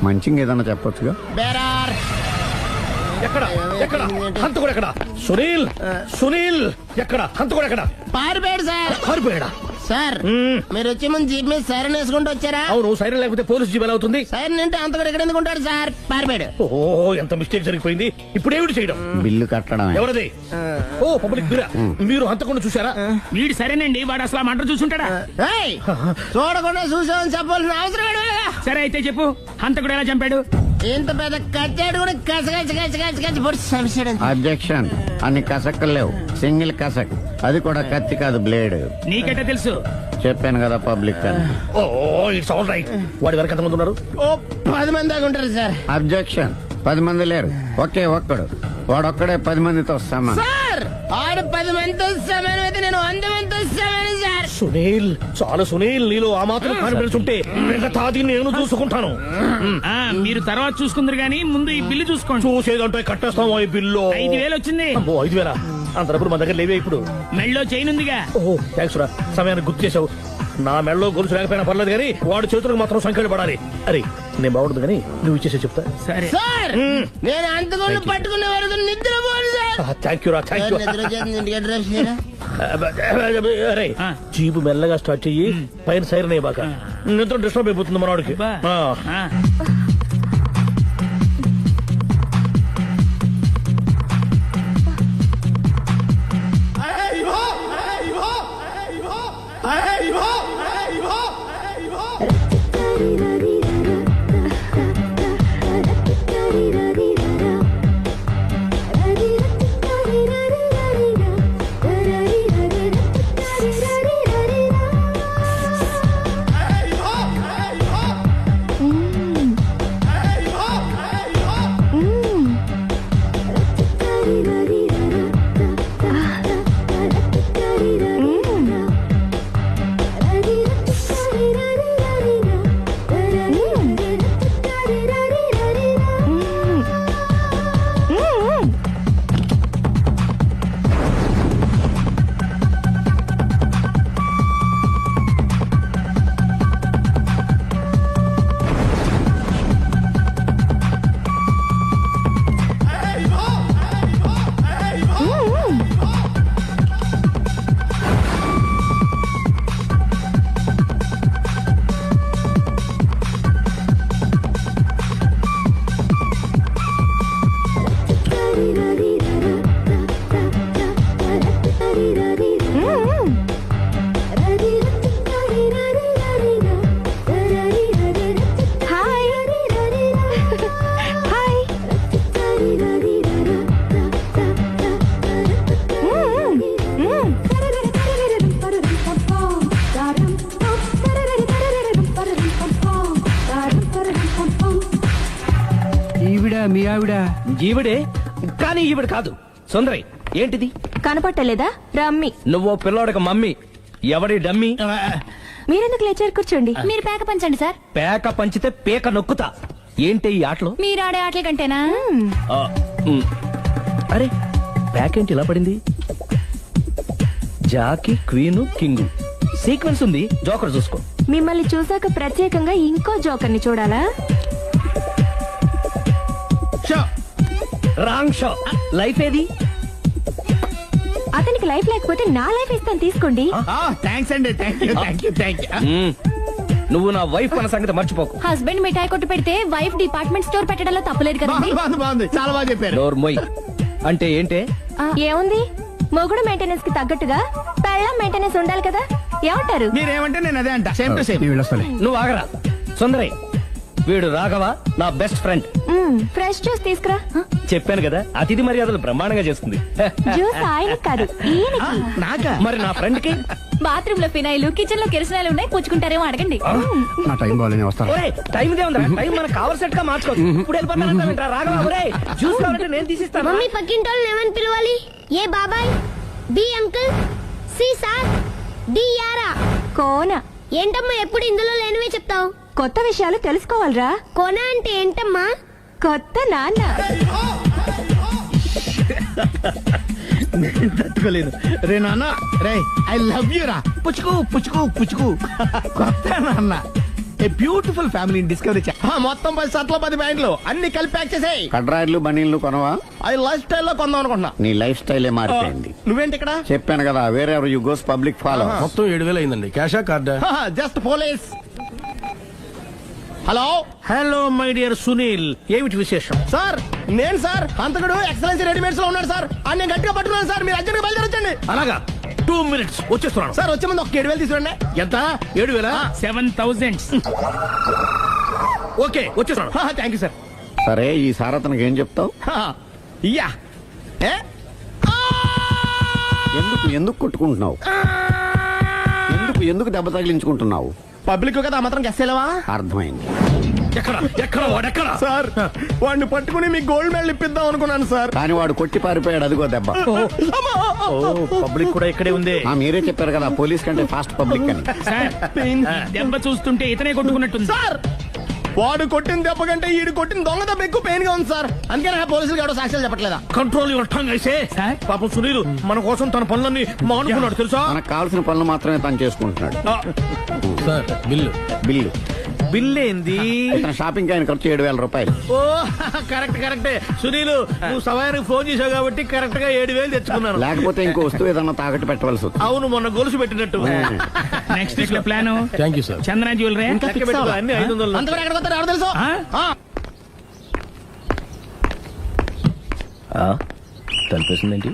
మంచిగా ఏదన్నా చెప్పొచ్చుగా. బేరార్. ఎక్కడ ఎక్కడ హంతకుడు ఎక్కడ? సునీల్, సునీల్ ఎక్కడ? హంతకుడు ఎక్కడ? పారిపోయాడు సార్. పారిపోయాడా? సార్ మీరు వచ్చే ముందు జీప్ మీద సైరన్ వేసుకుంటూ వచ్చారా? అవును, సైరన్ లేకపోతే పోలీసు జీవన్ అవుతుంది. సైరన్ అంటే అంతకుడు ఎక్కడ ఎందుకు ఉంటాడు సార్? పారిపోయాడు. ఓ ఎంత మిస్టేక్ జరిగిపోయింది. ఇప్పుడు ఏమిటి చేయడం? బిల్లు కట్టడం. ఎవరది? ఓ పబ్లిక్ బిరా. మీరు హంతకుండా చూసారా? వీడు సరేనండి, వాడు అసలు మంట చూసుంటాడా? ఏయ్, చూడకుండా చూసామని చెప్పాల్సిన అవసరం ఏంటి? సరే అయితే చెప్పు, హంతకుడు ఎలా చంపాడు? ఇంత పెద్ద కచ్చాడు కూడా కచ్చ పొడి సమస్య. అబ్జెక్షన్. అన్ని కసక్కులు లేవు, సింగిల్ కసక్. అది కూడా కత్తి కాదు, బ్లేడ్. నీకెట్టా తెలుసు? చెప్పాను కదా పబ్లిక్ అని. Oh it's all right. వాడి వరకు ఎంతమంది ఉన్నారు? ఓ 10 మంది దాకా ఉంటారు సార్. అబ్జెక్షన్. 10 మంది లేరు, ఒకే ఒక్కడు. వాడొక్కడే 10 మందితో సమానం. సార్ ఆడు 10 మందితో సమానం అయితే నేను 100 మందితో సమానం సార్. సునీల్, చాలా సునీల్, నీలో ఆ మాత్రం కాన్ఫిడెన్స్ ఉంటే మిగతాది నేను చూసుకుంటాను. మీరు తర్వాత చూసుకుందరు గానీ ముందు ఈ బిల్లు చూసుకోండి. చూసేదంటే కట్టేస్తాము. ఈ బిల్లు 5,000 వచ్చింది. 5,000? అంత డబ్బులు మన దగ్గర లేవే. ఇప్పుడు మెళ్ళో చైన్ ఉందిగా. ఓహో థ్యాంక్స్ రా, సమయానికి గుర్తు చేసావు. నా మెళ్ళలో గొలుసు లేకపోయినా పర్లేదు కానీ వాడి చేతులకు మాత్రం సంఖ్యలు పడాలి. అరే నేను బాగుంటుంది కానీ నువ్వు ఇచ్చేసే చెప్తా. సరే సార్, నేను అంతకుండా పట్టుకునే వరకు నిద్రపోను సార్. థ్యాంక్ యూ రా, థ్యాంక్ యూ. అరే జీపు మెల్లగా స్టార్ట్ చెయ్యి, పైన సైరన్ అయ్యాక నిద్ర డిస్టర్బ్ అయిపోతుంది మనవాడికి. మీ ఆవిడ? ఈవిడే, కానీ ఈవిడ కాదు. సుందరి ఏంటిది? కనపట్టలేదా? రమ్మి. నువ్వు పిల్లోడక మమ్మీ. ఎవడి డమ్మి? మీరెందుకు లేచారు? కూర్చోండి. మీరు పేక పంచండి సార్. పేక పంచితే పేక నొక్కుతా. ఏంటి ఈ ఆటలు? మీరు ఆడే ఆటల కంటేనా? అరే పేక ఏంటి ఇలా పడింది? జాకీ, క్వీను, కింగు సీక్వెన్స్ ఉంది. జోకర్ చూసుకో. మిమ్మల్ని చూసాక ప్రత్యేకంగా ఇంకో జోకర్ని చూడాలా? Wrong show. లైఫ్ ఏది? అతనికి లైఫ్ లేకపోతే నా లైఫ్ ఇస్తాను, తీసుకోండి. థ్యాంక్స్ అండి. Thank you. నువ్వు నా వైఫ్ అన్న సంగతి మర్చిపోకు. హస్బెండ్ మిఠాయి కొట్టు పెడితే వైఫ్ డిపార్ట్మెంట్ స్టోర్ పెట్టడంలో తప్పులేదు కదండి. బాగుంది, చాలా బాగా చెప్పారు. డోర్ మొయ్. అంటే ఏంటే? ఏముంది, మొగుడు మెయింటెనెన్స్ కి తగ్గట్టుగా పెళ్ళం మెయింటెనెన్స్ ఉండాలి కదా. ఏమంటారు? మీరేమంటే నేను అదే అంట. Same to same. నువ్వు ఆగరా. సుందరి వీడు రాఘవ నా బెస్ట్ ఫ్రెండ్. ఫ్రెష్ జ్యూస్ తీసుకురా. చెప్పాను కదా అతిథి మర్యాదలు బ్రహ్మాండంగా చేస్తుంది. జ్యూస్ ఆయన కాదు ఈయనకి. నాకా? మరి నా ఫ్రెండ్ కి బాత్రూమ్ లో ఫినాయిల్, కిచెన్ లో కిరసనాయిలు ఉన్నాయి, పుచ్చుకుంటారేమో అడగండి. నా టైం బాగాలేని వస్తాను. టైం దే ఉందా? టైం మనకు కావలసినట్టు గా మార్చుకోవచ్చు. ఇప్పుడు వెళ్ళిపోతానంటా రాఘవ. ఒరే జ్యూస్ కావాలంటే నేను తీసిస్తాను. మమ్మీ పక్కింటోళ్ళని ఏమని పిలవాలి? ఏ బాబాయ్, B uncle, C sir, D యారా. కోన ఏంటమ్మా ఎప్పుడు ఇందులో లేనివే చెప్తావు? కొత్త విషయాలు తెలుసుకోవాలరా. కోన అంటే ఏంటమ్మా? కొత్త నాన్న. తట్టుకోలేదు రే నాన్న. రే ఐ లవ్ యూ రా. పుచ్చుకు పుచ్చుకు పుచ్చుకు. కొత్త నాన్న ఏ బ్యూటిఫుల్ ఫ్యామిలీ డిస్కవరీ. మొత్తం 10 షర్ట్లు 10 ప్యాంట్లు అన్ని కలిపి ప్యాక్ చేసేయ్. కడ్రాయిలు బనీళ్లు కొనవా? అది లైఫ్ స్టైల్ లో కొందాం అనుకుంటున్నా. నీ లైఫ్ స్టైలే మారిపోయింది. నువ్వేంటి ఇక్కడ? చెప్పాను కదా, వేరే ఎవరు యు గోస్ పబ్లిక్ ఫాలో. మొత్తం 7,000 అయిందండి. క్యాషా కార్డా? Just police. Hello hello my dear Sunil, ఏమిటి విశేషం? సార్ నేను సార్ అంతకుడు ఎక్సలెన్సీ రెడీమేడ్స్ లో ఉన్నాడు సార్. అని నేను గట్టిగా పట్టుకున్నాను సార్. మీరు అర్జెంట్ గా బయలుదేరొచ్చండి. అలాగా 2 minutes వచ్చేస్తున్నాను సార్. వచ్చే ముందు ఒక 7,000 తీసుకురండి. ఎంత? 7,000? 7,000. ఓకే వచ్చేస్తున్నాను. Thank you sir. సరే ఈ సార్ అతనికి ఏం చెప్తావు? యా ఏ? ఎందుకు ఎందుకు కొట్టుకుంటున్నావు? ఎందుకు ఎందుకు దెబ్బ తగిలించుకుంటున్నావు? పబ్లిక్ కదా మాత్రం గెస్సేలవా? అర్థమైంది. ఎక్కడ ఎక్కడ వాడెక్కడ? సార్ వాడిని పట్టుకుని మీకు గోల్డ్ మెడల్ ఇప్పిద్దాం అనుకున్నాను సార్. కానీ వాడు కొట్టి పారిపోయాడు. అదిగో దెబ్బ. పబ్లిక్ కూడా ఇక్కడే ఉంది. మీరే చెప్పారు కదా పోలీస్ కంటే ఫాస్ట్ పబ్లిక్ అని. సార్, దెబ్బ చూస్తుంటే ఇతనే కొట్టుకున్నట్టుంది. సార్ వాడు కొట్టిన దెబ్బ కంటే ఈడు కొట్టిన దొంగ దెబ్బ ఎక్కువ పెయిన్ గా ఉంది సార్. అందుకే నా పోలీసులు ఎవడో సాక్ష్యాలు చెప్పట్లేదా? కంట్రోల్ యువర్ టంగ్ అయితే. పాపం సునీల్ మన కోసం తన పనులన్నీ మానుకున్నాడు తెలుసా? మనకు కావాల్సిన పనులు మాత్రమే తను చేసుకుంటున్నాడు. Sir bill. బిల్లు బిల్ ఏంది? ఇతను షాపింగ్ ఆయన ఖర్చు 7,000 రూపాయలు. ఓ కరెక్ట్ కరెక్టే సునీల్, నువ్వు సమయానికి ఫోన్ చేసావు కాబట్టి కరెక్ట్ గా 7,000 తెచ్చుకున్నాను. లేకపోతే ఇంకో వస్తువు ఏదన్నా తాకట్టు పెట్టవలసి వస్తుంది. అవును మొన్న గొలుసు పెట్టినట్టు. నెక్స్ట్ వీక్ లో plan thank you sir. Chandra jewellery. అన్ని 500. అంతవరకు ఎక్కడ పోతారు ఎవరు తెలుసు? తలిపేసిందేంటి?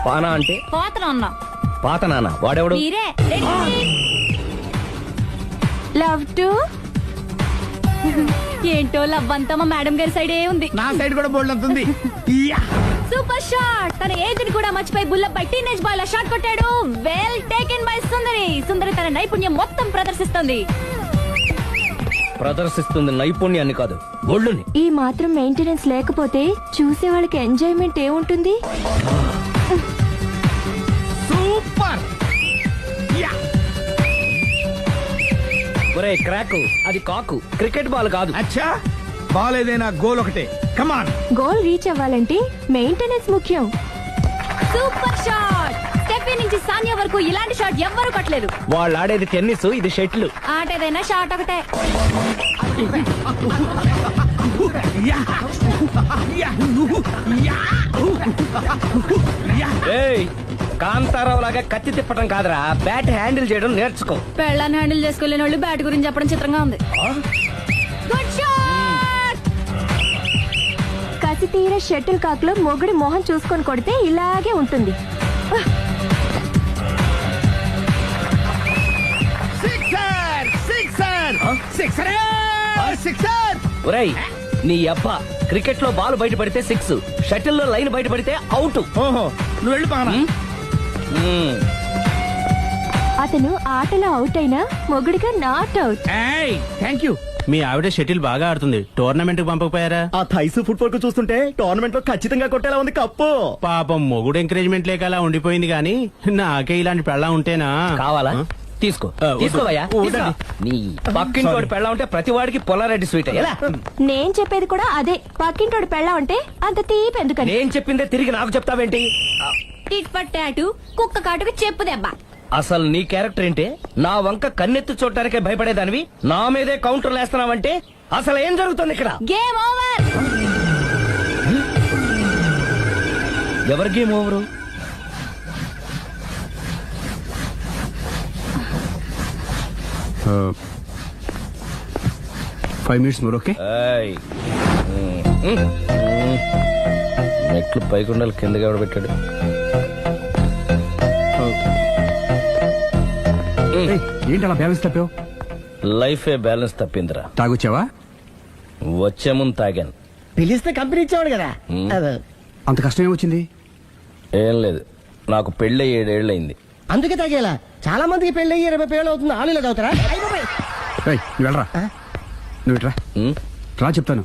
పానా అంటే పోతన ఉన్నా. పాత నాన్న వాడెవడు? మీరే. లవ్ టు ఏంటో లవ్ అంతా మా మేడం గారి సైడే ఉంది. నా సైడ్ కూడా బోల్డ్ అంతుంది. Super shot. తన ఏజ్ ని కూడా మర్చిపోయి బుల్లపై టీనేజ్ బాయ్ లా షాట్ కొట్టాడు. Well taken by Sundari. Sundari తన నైపుణ్యం మొత్తం ప్రదర్శిస్తుంది. ప్రదర్శిస్తుంది నైపుణ్యాన్ని కాదు, ఒళ్ళుని. ఈ మాత్రం మెయింటెనెన్స్ లేకపోతే చూసే వాళ్ళకి ఎంజాయ్మెంట్ ఏముంటుంది? సూపర్. ఒరే క్రాకు, అది కాకు, క్రికెట్ బాల్ కాదు. అచ్చా బాల్ ఏదైనా గోల్ ఒకటే. కమాన్. గోల్ రీచ్ అవ్వాలంటే మెయింటెనెన్స్ ముఖ్యం. Super shot. స్టెఫీ నుంచి సానియా వరకు ఇలాంటి షాట్ ఎవ్వరూ కొట్టలేదు. వాళ్ళు ఆడేది టెన్నిస్, ఇది షటిల్. ఆట ఏదైనా షాట్ ఒకటే. కాంతారావు లాగా కత్తి తిప్పడం కాదురా, బ్యాట్ హ్యాండిల్ చేయడం నేర్చుకో. పెళ్ళాన్ని హ్యాండిల్ చేసుకోలేని వాళ్ళు బ్యాట్ గురించి చెప్పడం చిత్రంగా ఉంది. Good shot. కసి తీర షటిల్ కాక్ లో మొగుడి మొహం చూసుకొని కొడితే ఇలాగే ఉంటుంది. ఒరేయ్ నీ అబ్బా, క్రికెట్ లో బాల్ బయట పడితే 6, షటిల్ లో లైన్ బయట పడితే అవుట్. ఓహో నువ్వు వెళ్ళి పానా. అతను ఆటలో అవుట్ అయినా మొగుడిగా నాట్ అవుట్. Thank you. మీ ఆవిడ షటిల్ బాగా ఆడుతుంది, టోర్నమెంట్ కి పంపకపోయారా? ఆ థైస్ ఫుట్బాల్ కు చూస్తుంటే టోర్నమెంట్ లో ఖచ్చితంగా కొట్టేలా ఉంది కప్పు. పాపం మొగుడు ఎంకరేజ్మెంట్ లేక అలా ఉండిపోయింది గానీ నాకే ఇలాంటి పెళ్ళా ఉంటేనా. కావాలా? తీసుకో తీసుకోవయ్యా. నీ పక్కింటోడి పెళ్ళ ఉంటే ప్రతి వాడికి పొలారెడ్డి స్వీట్ అయ్యా. నేను చెప్పేది కూడా అదే, పక్కింటోడు పెళ్ళా ఉంటే అంత తీపి ఎందుకని. నేను చెప్పిందే తిరిగి నాకు చెప్తావేంటి? టిట్ పట్ టాటు, కుక్క కాటుకు చెప్పు దెబ్బ. అసలు నీ క్యారెక్టర్ ఏంటి? నా వంక కన్నెత్తి చూడటానికే భయపడేదానివి నా మీదే కౌంటర్ వేస్తున్నావంటే అసలు ఏం జరుగుతుంది ఇక్కడ? Game over. ఎవరి game over? Five minutes more. Okay, మెట్లు పైకుండలు కిందకి ఎవడ పెట్టాడు? ఏంటి అలా బ్యాలెన్స్ తప్పావు? లైఫే బ్యాలెన్స్ తప్పిందిరా. తాగొచ్చావా? వచ్చే ముందు తాగాను. పిలిస్తే కంపెనీ ఇచ్చేవాడు కదా. అంత కష్టం ఏమొచ్చింది? ఏం లేదు, నాకు పెళ్ళి 7 ఏళ్ళయింది. అందుకే తాగేలా. చాలా మందికి పెళ్లి 20 ఏళ్ళు అవుతుంది, ఆలు ఇలా తాగుతారా? నువ్వు వెళ్ళరా, నువ్వు ఇట్రా రా చెప్తాను.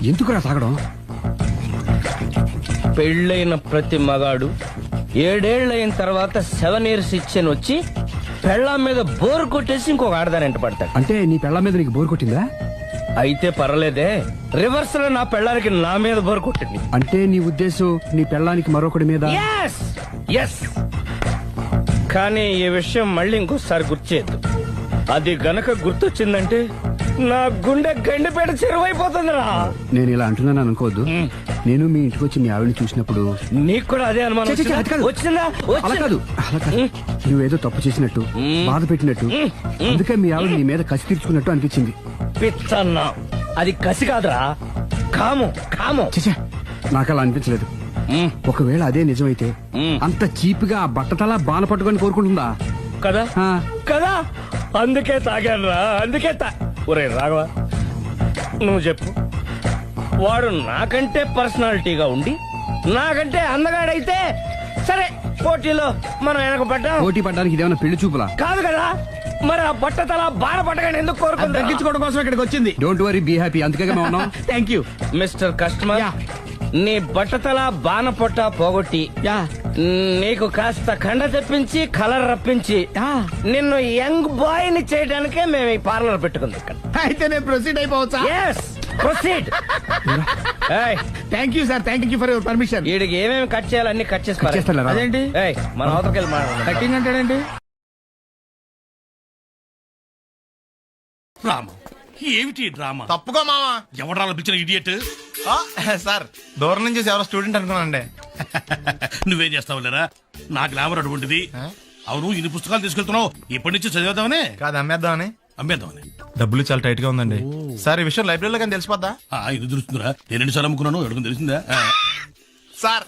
ఎందుకురా తాగడం? పెళ్ళైన ప్రతి మగాడు 7 ఏళ్ళైన తర్వాత 7 years ఇచ్చాను వచ్చి పెళ్ళాం మీద బోర్ కొట్టేసి ఇంకొక ఆడదానంట పడతాడు. అంటే నీ పెళ్ళ మీద నీకు బోర్ కొట్టిందా? అయితే పర్లేదే, రివర్స్ లో నా పెళ్ళానికి నా మీద బోర్ కొట్టింది. అంటే నీ ఉద్దేశం నీ పెళ్ళానికి మరొకటి మీద? ఎస్. కానీ ఈ విషయం మళ్ళీ ఇంకోసారి గుర్తు చేయద్దు. అది గనక గుర్తొచ్చిందంటే నా గుండె గండిపేట చెరువైపోతుందిరా. నేను ఇలా అంటున్నాను అనుకోవద్దు. నేను మీ ఇంటికి వచ్చి మీ ఆవిడని చూసినప్పుడు నీకు కూడా అదే అనుమానం వచ్చిందా? అలా కాదు, నువ్వేదో తప్పు చేసినట్టు, బాధ పెట్టినట్టు, అందుకే మీ ఆవిడ నీ మీద కసి తీర్చుకున్నట్టు అనిపించింది. పిచ్చన్నా, అది కసి కాదురా, కాము కాము. నాకు అలా అనిపించలేదు. ఒకవేళ అదే నిజమైతే అంత చీప్ గా ఆ బట్టతలా బాన పట్టుకొని కోరుకుంటుందా? కదా కదా, అందుకే తాగాను రా, అందుకే ఒరే రాఘవ, నువ్వు చెప్పు, వాడు నాకంటే పర్సనాలిటీగా ఉండి నాకంటే అందగాడైతే సరే, పోటీలో మనం వెనక పడ్డాం. పోటీ పడ్డానికి ఇదేమన్నా పెళ్లి చూపులా? కాదు కదా, మరి ఆ బట్టతల బాన పట్టగానే ఎందుకు కోరుకుంది? తగ్గించుకోవడం కోసం ఇక్కడికి వచ్చింది. Don't worry, be happy. అందుకే మేము ఉన్నాం. Thank you mister customer. నీ బట్టతల బాన పొట్ట పోగొట్టి నీకు కాస్త కండ తెప్పించి కలర్ రప్పించి నిన్ను యంగ్ బాయ్ ని చేయడానికే మేము ఈ పార్లర్ పెట్టుకుంది ఇక్కడ. అయితే నేను ప్రొసీడ్ అయిపోవచ్చా? Proceed. Thank you sir, thank you for your permission. వీడికి ఏమేమి కట్ చేయాలి అన్ని కట్ చేసి అదేంటి మన అవతలకి వెళ్ళి మాట్లాడదాం. కటింగ్ అంటాడండి. రామ, ఏమిటి డ్రామా? తప్పుకో మావా. ఎవడా పిచ్చిన ఇడియట్? సార్, దూరం నుంచి ఎవరో స్టూడెంట్ అనుకున్నానండి. నువ్వేం చేస్తావు లేరా, నా గ్లామర్ అటువంటిది. అవును, ఇన్ని పుస్తకాలు తీసుకెళ్తున్నావు, ఇప్పటి నుంచి చదివేద్దామనే కాదు, అమ్మేద్దామని. అమ్మేద్దామని. డబ్బులు చాలా టైట్ గా ఉందండి సార్. ఈ విషయం లైబ్రరీలో కానీ తెలిసిపోద్దా? ఇది తెలుస్తుందిరా, నేను 2 సార్లు అమ్ముకున్నాను, ఎడుకుని తెలిసిందా? సార్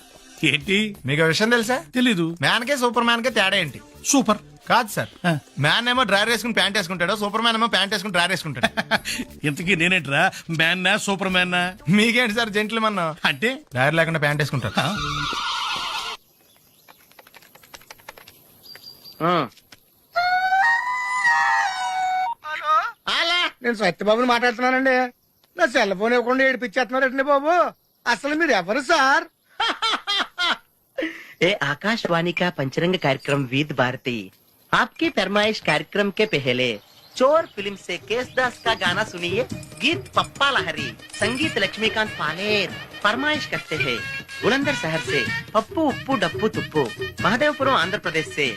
ఏంటి? మీకు విషయం తెలుసా? తెలీదు. మ్యాన్ కే సూపర్ మ్యాన్ కే తేడా ఏంటి? సూపర్ కాదు సార్, మ్యాన్ ఏమో డ్రైవర్ వేసుకుని ప్యాంట్ వేసుకుంటాడు, సూపర్ మ్యాన్ ఏమో ప్యాంట్ వేసుకుని డ్రైవర్ వేసుకుంటాడు. ఇంతకీ నేనేంట్రా, మ్యాన్నా సూపర్ మ్యాన్నా? మీకేంటి సార్ జెంట్లు మన్నా? అంటే డ్రైవర్ లేకుండా ప్యాంట్ వేసుకుంటాడు. నేను సత్యబాబుని మాట్లాడుతున్నానండి. నా సెల్ ఫోన్ ఇవ్వకుండా ఏడిపించేస్తున్నారండి బాబు. అసలు మీరు ఎవరు సార్? ए आकाशवाणी का पंचरंग कार्यक्रम विद भारती आपकी फरमाइश कार्यक्रम के पहले चोर फिल्म से केसदास का गाना सुनिए. गीत पप्पा लहरी, संगीत लक्ष्मीकांत पालेर. फरमाइश करते हैं बुलंदर शहर से पप्पू उप्पू डप्पू तुप्पू, महादेवपुरम आंध्र प्रदेश से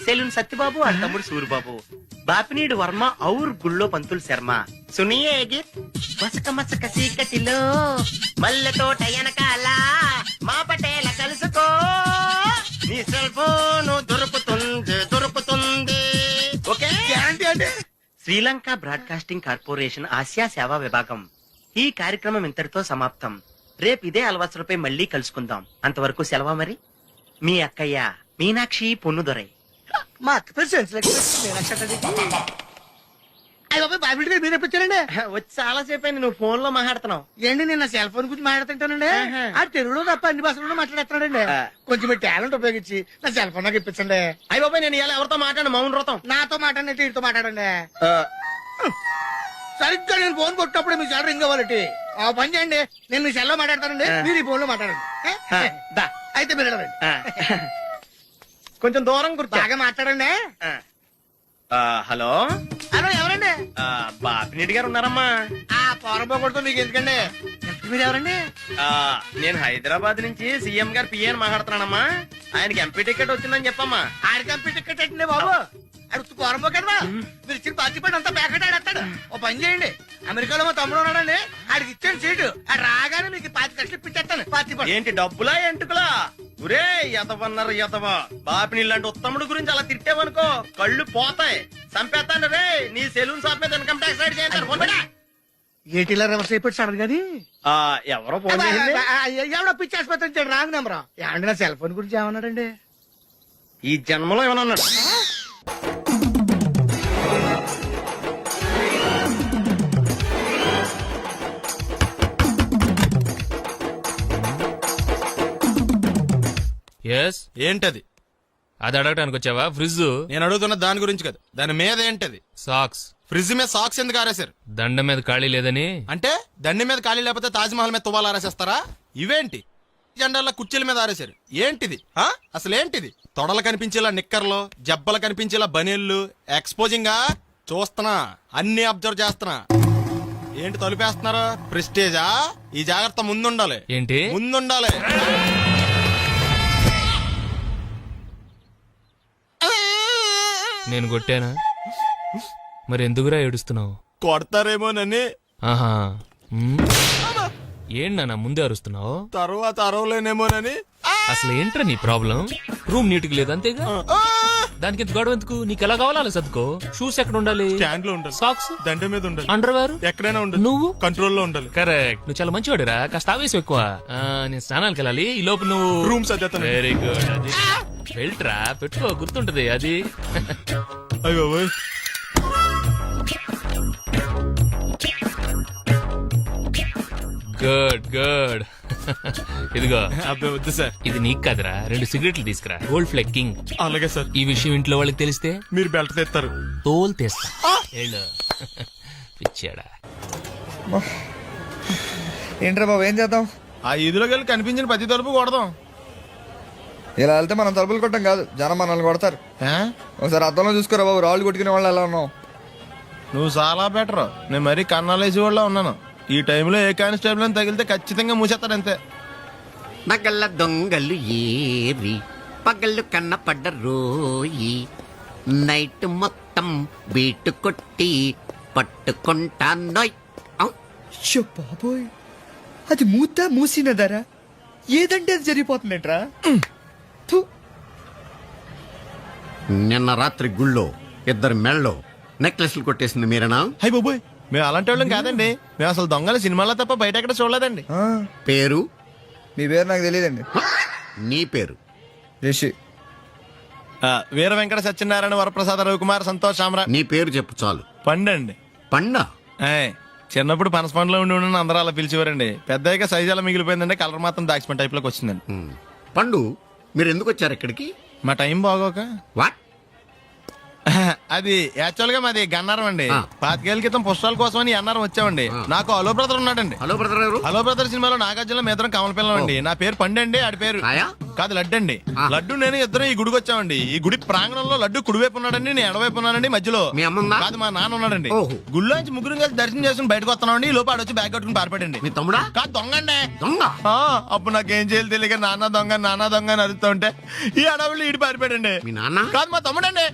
सेलून सत्यबाबू और तमुड़ सूरबाबू, बापिनीड वर्मा और गुल्लो पंतुल शर्मा. सुनिए ये गीत. मसक मसक सीकटिलो मल्ल तोट एनकाला మా పటేల కలుసుకో, నీ సెల్ ఫోన్ దొరుకుతుంది. Okay, Sri Lanka broadcasting corporation Asia సేవా విభాగం. ఈ కార్యక్రమం ఇంతటితో సమాప్తం. రేపు ఇదే అలవాసులపై మళ్ళీ కలుసుకుందాం. అంతవరకు సెలవా మరి. మీ అక్కయ్య మీనాక్షి పొన్నుదొరై. మా అక్కతో అయ్యి బాబాయ్ బాబిడి గారు మీరు ఎప్పించారండి వచ్చి చాలా సేపు అయింది, నువ్వు ఫోన్ లో మాట్లాడుతున్నావు. ఏంటి నేను నా సెల్ ఫోన్ గురించి మాట్లాడుతుంటానండి ఆ తెలుగులో తప్ప అన్ని భాషల్లో మాట్లాడేస్తున్నాడండి కొంచెం మీరు టాలెంట్ ఉపయోగించి నా సెల్ ఫోన్ నాకు ఇప్పించండి. అయ్యి బాబాయ్ నేను ఇలా ఎవరితో మాట్లాడు మౌన్ వ్రతం. నాతో మాట్లాడినట్టు వీటితో మాట్లాడండి. సరిగ్గా నేను ఫోన్ కొట్టినప్పుడు మీ సెల్ రింగ్ అవ్వాలంటే ఆ పని చేయండి. నేను మీ సెల్ లో మాట్లాడతానండి, మీరు ఈ ఫోన్ లో మాట్లాడండి. దా. అయితే మీరు వెళ్ళండి. కొంచెం దూరం కూర్చో. బాగా మాట్లాడండి. హలో హలో ఎవరండి? బాపినెడ్డి గారు ఉన్నారమ్మా? ఆ పోరపోకూడదు మీకు ఎందుకండి. మీరు ఎవరండి? నేను హైదరాబాద్ నుంచి సీఎం గారు పిఏ అని మాట్లాడుతున్నానమ్మా. ఆయనకి ఎంపీ టికెట్ వచ్చిందని చెప్పమ్మా. ఆడికి ఎంపీ టికెట్ ఏంటండి బాబు? అడుగుతూ పోరపోకడదా? మీరు ఇచ్చిన పార్టీ పడి అంతా ప్యాకెట్ ఆడేస్తాడు. ఓ పని చేయండి, అమెరికాలో మా తమ్ముడు ఉన్నాడండి, ఆడికి ఇచ్చాను సీటు. ఆడు రాగానే మీకు 5 లక్షలు పిచ్చేస్తాను పార్టీ పడి. ఏంటి డబ్బులా ఎంటుకులా? ఒరే ఎదవన్నారు ఎదవా. బాపిని ఇలాంటి ఉత్తముడు గురించి అలా తిట్టావనుకో కళ్ళు పోతాయి, చంపేస్తాను రే. నీ సెలూన్ షాప్ మీద ఇన్కమ్ ట్యాక్స్ రైడ్ చేస్తారు. ఏటీలో రివర్స్ అయిపోయి సడన్ గది ఎవరో ఫోన్ చేసింది? ఎవడో పిచ్చి ఆసుపత్రి ఇచ్చాడు రాంగ్ నెంబర్. ఏమండి నా సెల్ ఫోన్ గురించి ఏమన్నాడండి? ఈ జన్మలో ఏమన్నా అన్నాడు? ఎస్ ఏంటది? అది అడగటానికి వచ్చావా? ఫ్రిడ్జ్ నేను అడుగుతున్న దాని గురించి కదా, దాని మీద ఏంటది? సాక్స్. ఫ్రిడ్జ్ మీద సాక్స్ ఎందుకు ఆరేశారు? దండ మీద ఖాళీ లేదని. అంటే దండ మీద ఖాళీ లేకపోతే తాజ్ మహల్ మీద తువ్వాలు ఆరేసేస్తారా? ఇవేంటి జెండాల కుర్చీల మీద ఆరేశారు? ఏంటిది అసలు ఏంటిది? తొడలు కనిపించేలా నిక్కర్లు, జబ్బలు కనిపించేలా బనీళ్లు, ఎక్స్పోజింగ్ చూస్తున్నా, అన్ని అబ్జర్వ్ చేస్తున్నా. ఏంటి తలుపేస్తున్నారు? ప్రెస్టేజా? ఈ జాగ్రత్త ముందుండాలి. ఏంటి ముందుండాలి? నేను కొట్టానా? మరి ఎందుకురా ఏడుస్తున్నావు? కొడతారేమోనని. ఆహా, ఏంటన్నా ముందే అరుస్తున్నావు? తర్వాత అరవలేనేమోనని. అసలు ఏంట్రా నీ ప్రాబ్లం? రూమ్ నీట్ గా లేదు అంతేగా, దానికి ఎంత గొడవ ఎందుకు? నీకు ఎలా కావాలో సర్దుకో. షూస్ ఎక్కడ ఉండాలి? స్టాండ్ లో ఉండాలి. సాక్స్ దండ మీద ఉండాలి. అండర్వేర్ ఎక్కడైనా ఉండాలి. నువ్వు కంట్రోల్ లో ఉండాలి. కరెక్ట్, నువ్వు చాలా మంచివాడురా. కాస్త ఆవేశం ఎక్కువ. నేను స్నానానికి వెళ్ళాలి, ఈ లోపు నువ్వు రూమ్ సర్దేస్తాను. Very good. అది ఫిల్టరా పెట్టుకో, గుర్తుంటది అది. అయ్యో గుడ్ గుడ్. ఇదిగో అబ్బాయి వద్దు సార్, ఇది నీకు కాదురా. 2 సిగరెట్లు తీసుకురా. గోల్డ్ ఫ్లెక్కింగ్. అలాగే సార్. ఈ విషయం ఇంట్లో వాళ్ళకి తెలిస్తే మీరు బెల్ట్ తెస్తారు. తోలు తెస్తా. పిచ్చాడా? ఏంట్రా బాబు, ఏం చేద్దాం? ఆ ఈదులోకి వెళ్ళి కనిపించిన ప్రతి తలుపు కొడదాం. ఇలా వెళ్తే మనం తలుపులు కొట్టం కాదు, జనం మనల్ని కొడతారు. ఒకసారి అద్దంలో చూసుకోరా బాబు, రాళ్ళు కొట్టుకునే వాళ్ళు ఎలా ఉన్నావు? నువ్వు చాలా బెటర్. నేను మరీ కన్నాలేసి వాళ్ళ ఉన్నాను. ఈ టైంలో ఏ కానిస్టేబుల్ అని తగిలితే ఖచ్చితంగా మూసేస్తాడంతే. నగల దొంగలు ఏరి పగళ్ళు కన్నపడ్డ రోయి, నైట్ మొత్తం బీటు కొట్టి పట్టుకుంటానోయ్. బాబోయ్, అది మూసినదరా? ఏదంటే అది జరిగిపోతుందేంట్రా? నిన్న రాత్రి గుళ్ళో 2 మెళ్ళలో నెక్లెస్లు కొట్టేసింది మీరేనా? హై బాబోయ్, మేము అలాంటి వాళ్ళం కాదండి. మేము అసలు దొంగలు సినిమాలో తప్ప బయట ఎక్కడ చూడలేదండి. పేరు? మీ పేరు నాకు తెలియదండి. నీ పేరు? రిషి. వీర వెంకట సత్యనారాయణ వరప్రసాద రవికుమార్ సంతోష్ సామ్రా. నీ పేరు చెప్పు చాలు. పండండి. పండా? చిన్నప్పుడు పనస పండులో ఉండి అందరూ అలా పిలిచేవారండి. పెద్దగా సైజ్ అలా మిగిలిపోయిందండి, కలర్ మాత్రం దాచిపోయిన టైప్ లోకి వచ్చిందండి. పండు, మీరు ఎందుకు వచ్చారు ఇక్కడికి? మా టైం బాగోక. వాట్? అది యాక్చువల్ గా మాది గన్నారం అండి. 25 ఏళ్ల క్రితం పుష్పాల కోసం అని అన్నారం వచ్చామండి. నాకు హలో బ్రదర్ ఉన్నాడండి. హలో బ్రదర్ ఎవరు? హలో బ్రదర్ సినిమాలో నాగార్జున మేదరం కమల పిల్లం అండి. నా పేరు పండు అండి, ఆడి పేరు కాదు లడ్డు అండి. లడ్డు నేను ఇద్దరం ఈ గుడికి వచ్చామండి. ఈ గుడి ప్రాంగణంలో లడ్డు కుడివైపు ఉన్నాడండి, నేను ఎడవైపు ఉన్నానండి. మధ్యలో కాదు మా నాన్న ఉన్నాడండి. గుళ్ళోంచి ముగ్గురు కలిసి దర్శనం చేసుకుని బయటకు వస్తున్నామండి. ఈ లోపు ఆడొచ్చి బ్యాగ్ కట్టుకుని పారిపోయండి. మీ తమ్ముడా? కాదు దొంగ అండి. దొంగ? అప్పుడు నాకేం చేయాలి తెలియక నాన్న దొంగ అని అరుస్తూ ఉంటే ఈ అడవులు ఈడి పారిపోయాడండి. మీ నాన్న? కాదు మా తమ్ముడండి.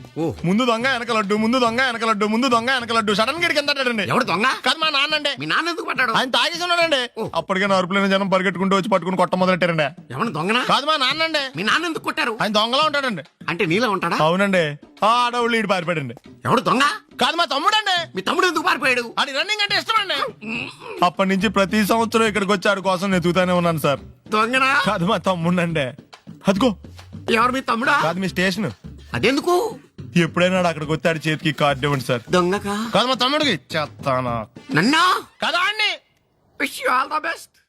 ముందు దొంగ వెనక లడ్డు, ముందు దొంగ వెనక లడ్డు, ముందు దొంగ వెనక లడ్డు. సడన్ గా కిందండి. ఎవడు దొంగ? కాదు మా నాన్న అండి. మీ నాన్న ఎందుకు పడ్డాడు? ఆయన తాగేసి ఉన్నాడండి. అప్పటికే నరుపులైన జనం పరిగెట్టుకుంటూ వచ్చి పట్టుకుని కొట్ట మొదలెట్టారండి. ఎవరు దొంగనా? కాదు మా నాన్న అండి. మీ నాన్న ఎందుకు కొట్టారు? ఆయన దొంగలా ఉంటాడండి. అంటే నీలా ఉంటాడా? అవునండి. ఆ అడవులు ఈడు పారిపోయాడండి. ఎవడు దొంగ? కాదు మా తమ్ముడండి. మీ తమ్ముడు ఎందుకు పారిపోయాడు? అది రన్నింగ్ అంటే ఇష్టం అండి. అప్పటి నుంచి ప్రతి సంవత్సరం ఇక్కడికి వచ్చి ఆడి కోసం నెతుకుతానే ఉన్నాను సార్. దొంగనా? కాదు మా తమ్ముడండి. అదిగో. ఎవరు మీ తమ్ముడా? కాదు మీ స్టేషన్. అదెందుకు? ఎప్పుడైనా అక్కడికి వచ్చాడు చేతికి కార్డు ఇవ్వండి సార్. దొంగకా కాదు మా తమ్ముడికి చెత్తానా నన్నా కదా అండి. Wish you all the best.